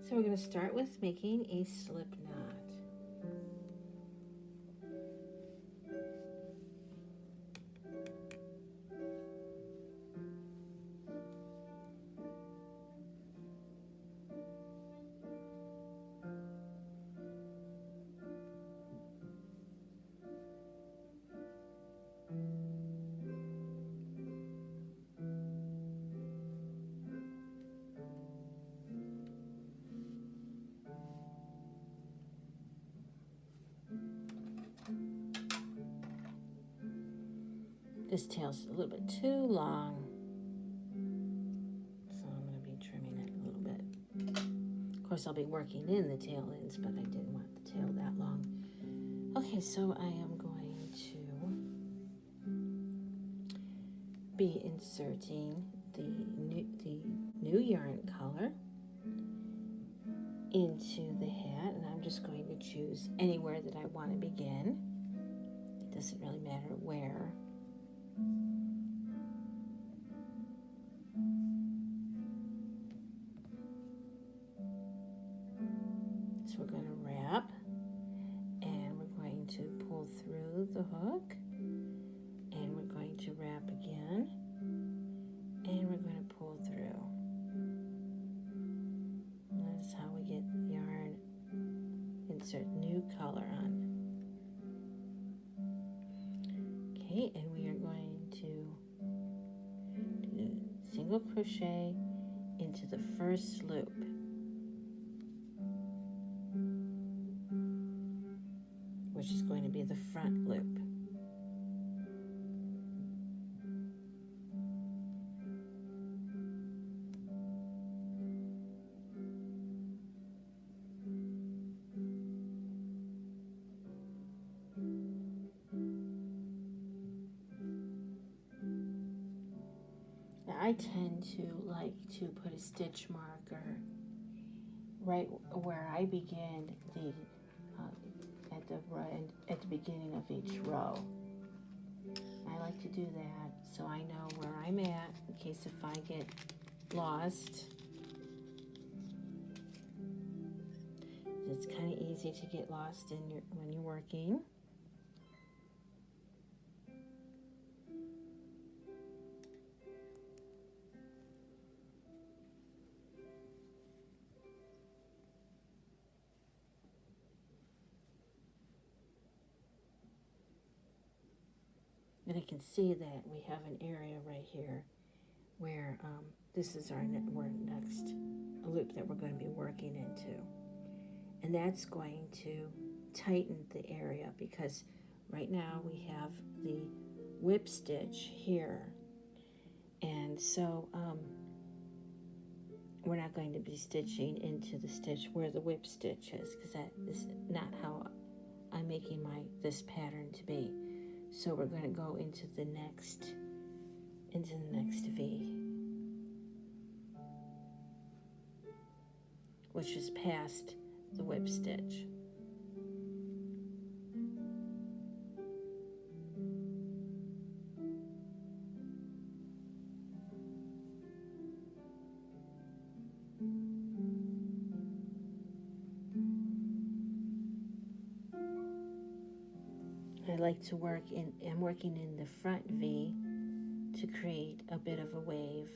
So we're going to start with making a slip knot. This tail's a little bit too long, so I'm going to be trimming it a little bit. Of course, I'll be working in the tail ends, but I didn't want the tail that long. Okay, so I am going to be inserting the new yarn color into the hat, and I'm just going to choose anywhere that I want to begin. It doesn't really matter where. So we're going to wrap, and we're going to pull through the hook, and we're going to wrap again, and we're going to pull through. That's how we get yarn, insert new color on. Okay, and we are going to do single crochet into the first loop. Which is going to be the front loop. Now I tend to like to put a stitch marker right where I begin at the beginning of each row. I like to do that so I know where I'm at in case if I get lost. It's kind of easy to get lost when you're working. And I can see that we have an area right here where this is our next loop that we're going to be working into. And that's going to tighten the area because right now we have the whip stitch here. And so we're not going to be stitching into the stitch where the whip stitch is because that is not how I'm making this pattern to be. So we're going to go into the next V, which is past the whip stitch. I like to I'm working in the front V to create a bit of a wave.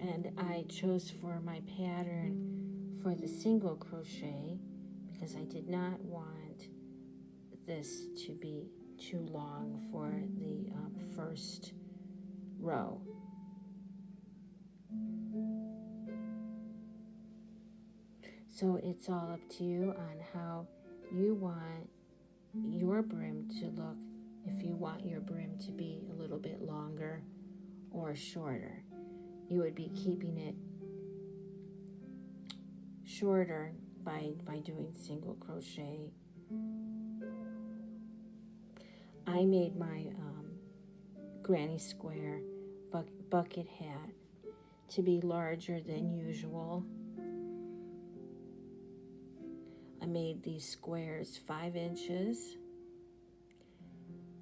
And I chose for my pattern for the single crochet because I did not want this to be too long for the first row. So it's all up to you on how you want your brim to look, if you want your brim to be a little bit longer or shorter. You would be keeping it shorter by doing single crochet. I made my Granny Square bucket hat to be larger than usual. I made these squares 5 inches,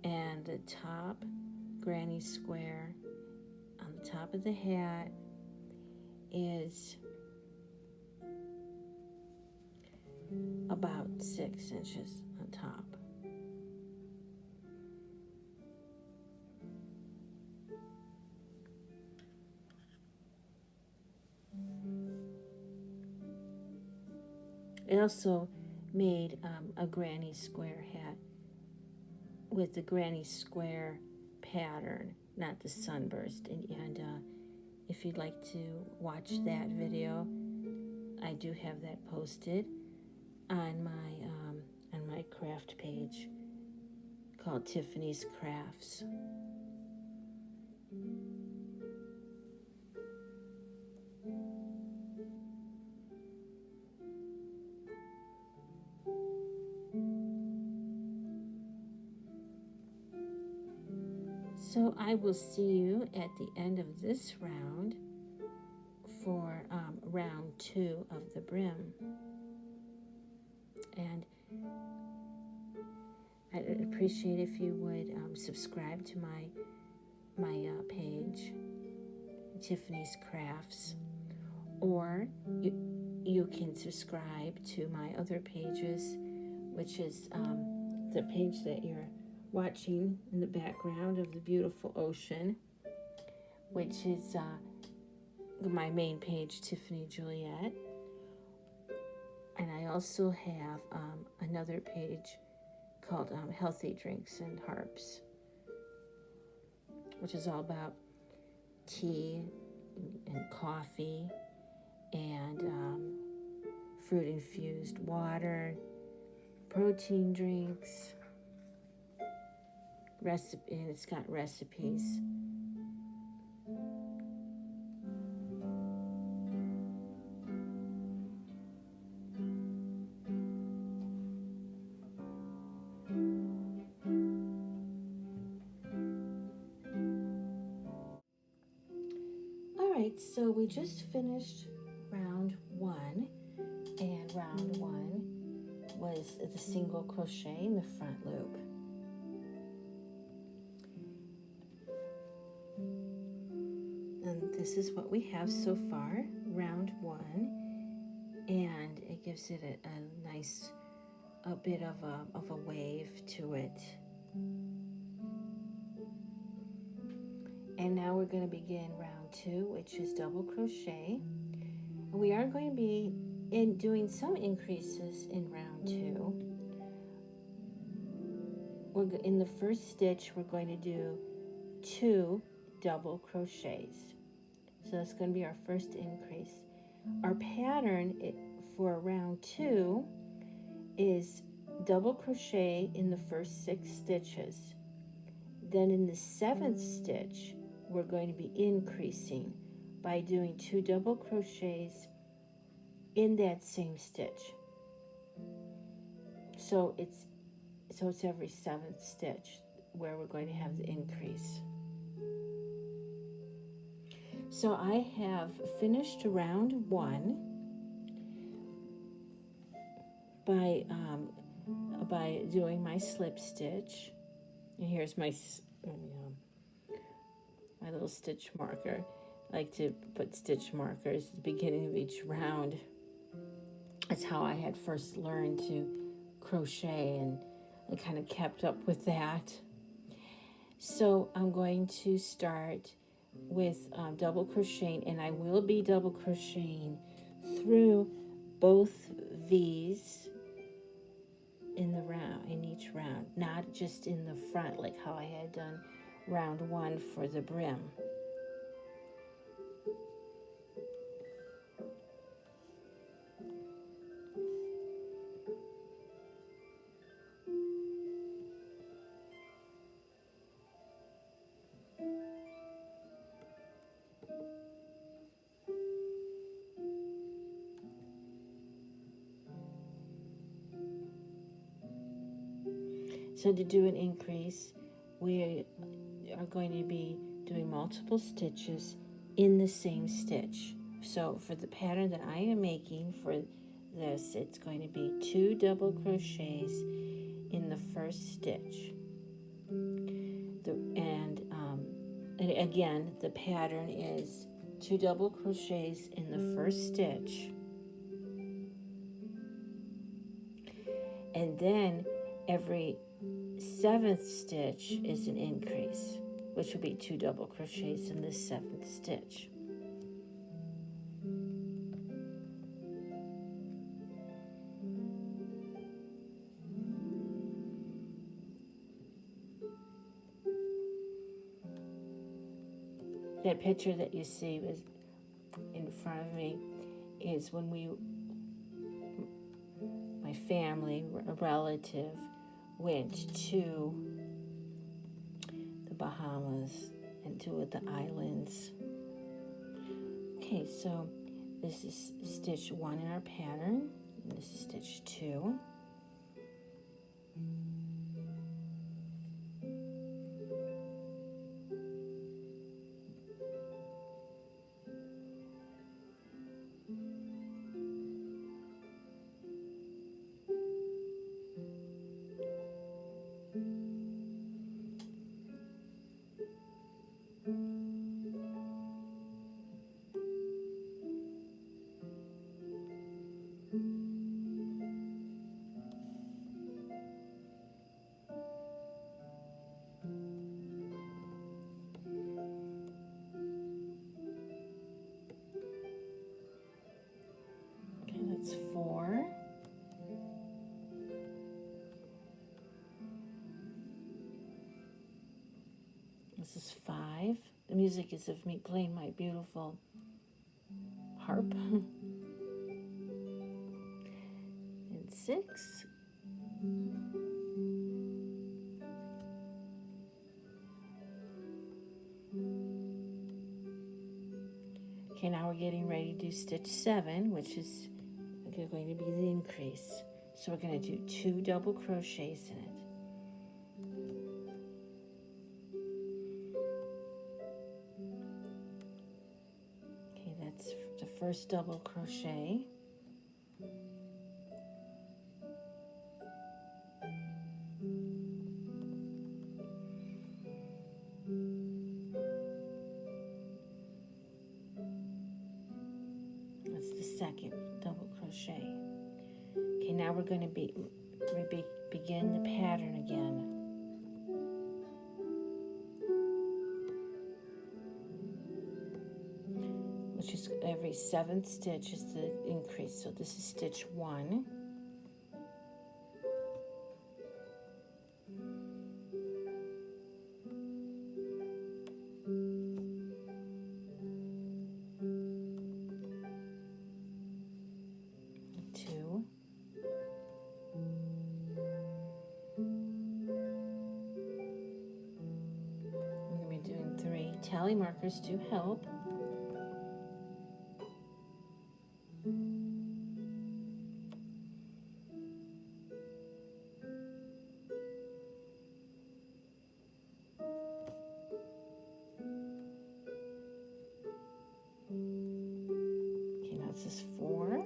and the top granny square on the top of the hat is about 6 inches on top. I also made a granny square hat with the granny square pattern, not the sunburst. And if you'd like to watch that video, I do have that posted on my craft page called Tiffany's Crafts. So I will see you at the end of this round for round 2 of the brim. And I'd appreciate if you would subscribe to my page, Tiffany's Crafts, or you can subscribe to my other pages, which is the page that you're watching in the background of the beautiful ocean, which is my main page, Tiffany Juliet. And I also have another page called Healthy Drinks and Harps, which is all about tea and coffee and fruit-infused water, protein drinks, and it's got recipes. Alright, so we just finished round 1, and round 1 was the single crochet in the front loop. And this is what we have so far, round 1, and it gives it a nice, a bit of a wave to it. And now we're going to begin round 2, which is double crochet. We are going to be doing some increases in round 2. In the first stitch, we're going to do 2 double crochets. So that's going to be our first increase. Our pattern for round 2 is double crochet in the first 6 stitches. Then in the 7th stitch, we're going to be increasing by doing 2 double crochets in that same stitch. So it's every 7th stitch where we're going to have the increase. So I have finished round 1 by doing my slip stitch. And here's my little stitch marker. I like to put stitch markers at the beginning of each round. That's how I had first learned to crochet, and I kind of kept up with that. So I'm going to start with double crocheting, and I will be double crocheting through both V's in each round, not just in the front like how I had done round 1 for the brim. So to do an increase, we are going to be doing multiple stitches in the same stitch. So for the pattern that I am making for this, it's going to be 2 double crochets in the first stitch. And again, the pattern is 2 double crochets in the first stitch, and then every 7th stitch is an increase, which will be 2 double crochets in the 7th stitch. That picture that you see was in front of me is when my family, a relative, went to the Bahamas and to the islands. Okay, so this is stitch 1 in our pattern, and this is stitch 2. Okay, that's 4. This is 5. The music is of me playing my beautiful harp. And 6. Okay, now we're getting ready to do stitch 7, which is going to be the increase. So we're going to do 2 double crochets in it. Okay, that's the first double crochet. That's the second double crochet. Okay, now we're going to begin the pattern again. Which is every 7th stitch is the increase. So this is stitch 1. Tally markers do help. Okay, now this is 4.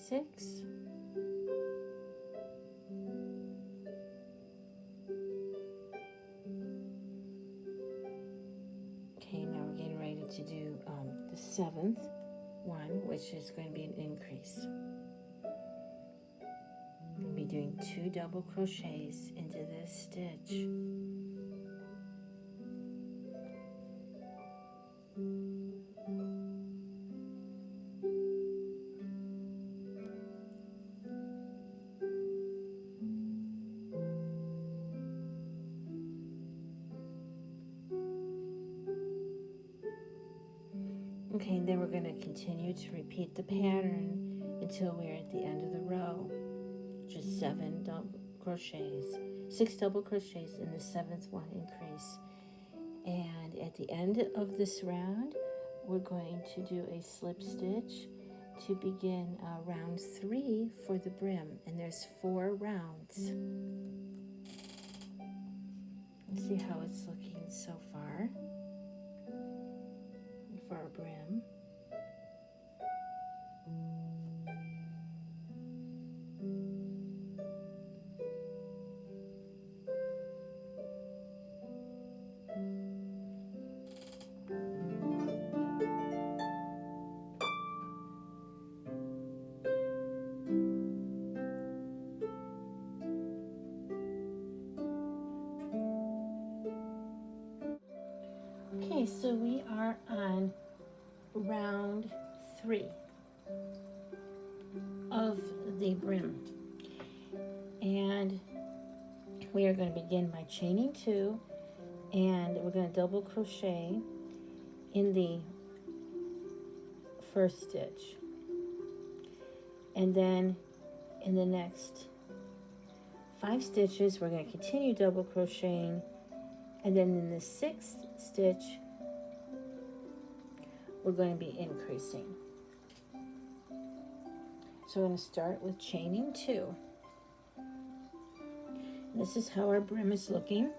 Six. Okay, now we're getting ready to do the 7th one, which is going to be an increase. We'll be doing 2 double crochets into this stitch. Okay, and then we're going to continue to repeat the pattern until we're at the end of the row. Just 7 crochets, 6 double crochets in the 7th one increase. And at the end of this round, we're going to do a slip stitch to begin round 3 for the brim, and there's 4 rounds. Let's see how it's looking so far for our brim. Okay, so we are on round 3 of the brim, and we are going to begin by chaining 2, and we're going to double crochet in the first stitch, and then in the next 5 stitches we're going to continue double crocheting, and then in the 6th stitch we're going to be increasing. So we're going to start with chaining 2. This is how our brim is looking.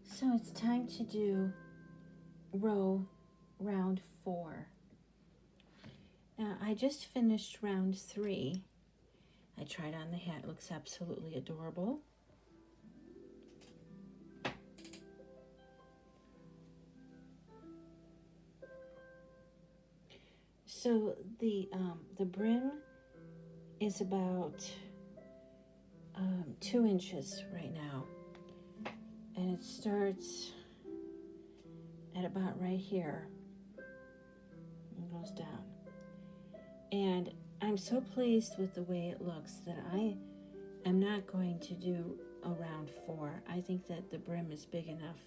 So it's time to do round 4. Now I just finished round 3. I tried on the hat, it looks absolutely adorable. So the brim is about 2 inches right now, and it starts at about right here and goes down. And I'm so pleased with the way it looks that I am not going to do a round 4. I think that the brim is big enough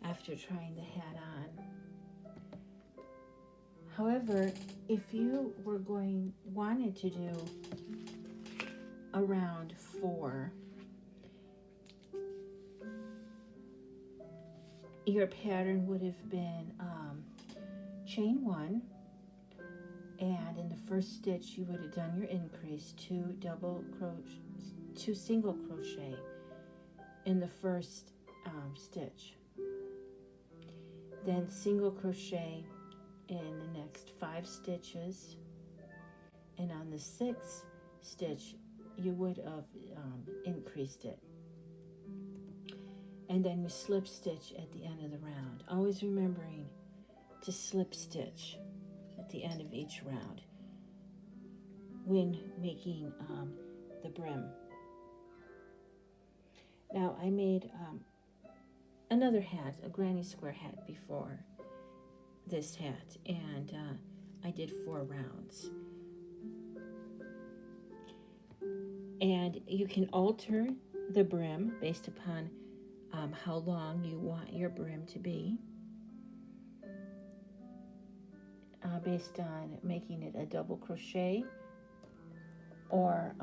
after trying the hat on. However, if you were wanted to do a round 4, your pattern would have been chain 1, and in the first stitch you would have done your increase, 2 single crochet in the first stitch, then single crochet in the next 5 stitches, and on the 6th stitch you would have increased it, and then you slip stitch at the end of the round, always remembering to slip stitch at the end of each round when making the brim. Now I made another hat, a granny square hat, before this hat, and I did 4 rounds. And you can alter the brim based upon how long you want your brim to be, based on making it a double crochet or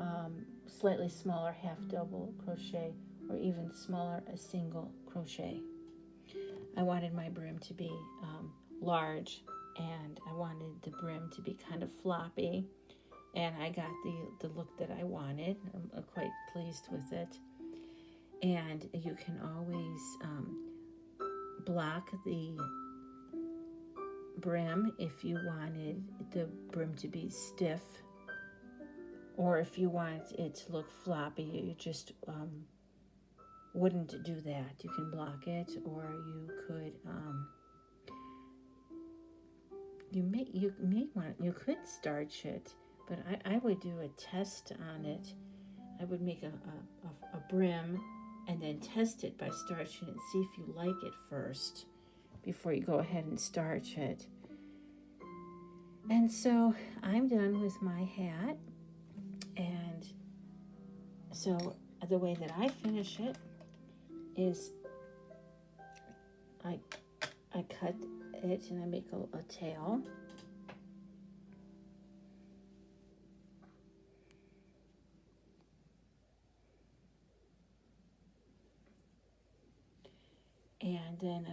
slightly smaller half double crochet, or even smaller, a single crochet. I wanted my brim to be large, and I wanted the brim to be kind of floppy, and I got the look that I wanted. I'm quite pleased with it. And you can always block the brim if you wanted the brim to be stiff, or if you want it to look floppy, you just wouldn't do that. You can block it, or you could you could starch it, but I would do a test on it. I would make a brim and then test it by starching it, see if you like it first before you go ahead and starch it. And so I'm done with my hat, and so the way that I finish it is I cut it and I make a tail. And then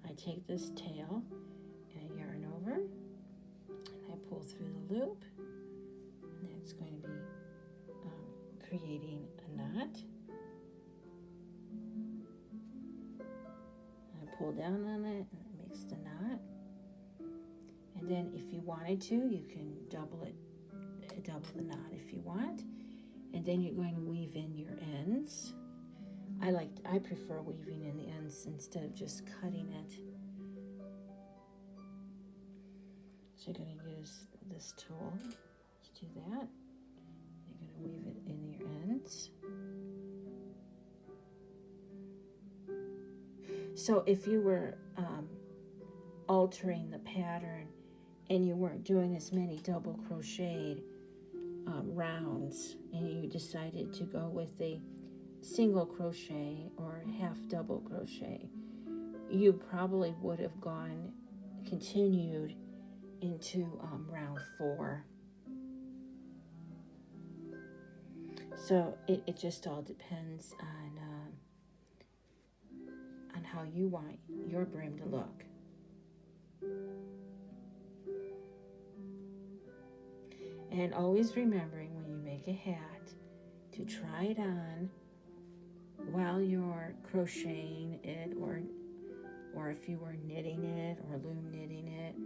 I take this tail and I yarn over and I pull through the loop, and that's going to be creating a knot. I pull down on it and it makes the knot. And then if you wanted to, you can double the knot if you want. And then you're going to weave in your ends. I prefer weaving in the ends instead of just cutting it. So you're going to use this tool to do that. You're going to weave it in your ends. So if you were altering the pattern and you weren't doing as many double crocheted rounds, and you decided to go with a single crochet or half double crochet, you probably would have continued into round 4. So it just all depends on how you want your brim to look. And always remembering when you make a hat to try it on while you're crocheting it, or if you were knitting it or loom knitting it,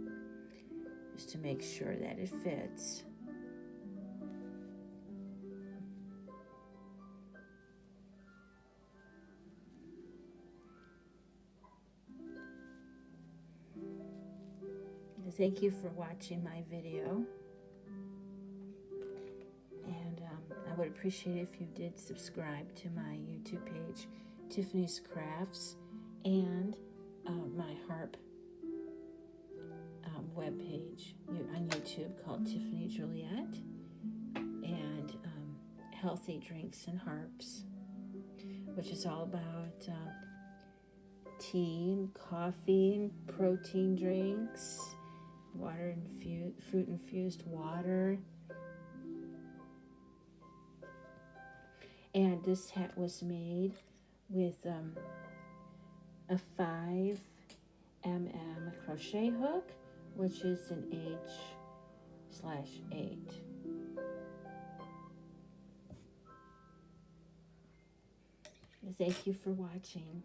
just to make sure that it fits. Thank you for watching my video. And I would appreciate it if you did subscribe to my YouTube page, Tiffanys Crafts, and my harp webpage on YouTube called Tiffany Juliet, and Healthy Drinks and Harps, which is all about tea and coffee and protein drinks, fruit infused water. And this hat was made with a 5mm crochet hook, which is an H/8. Thank you for watching.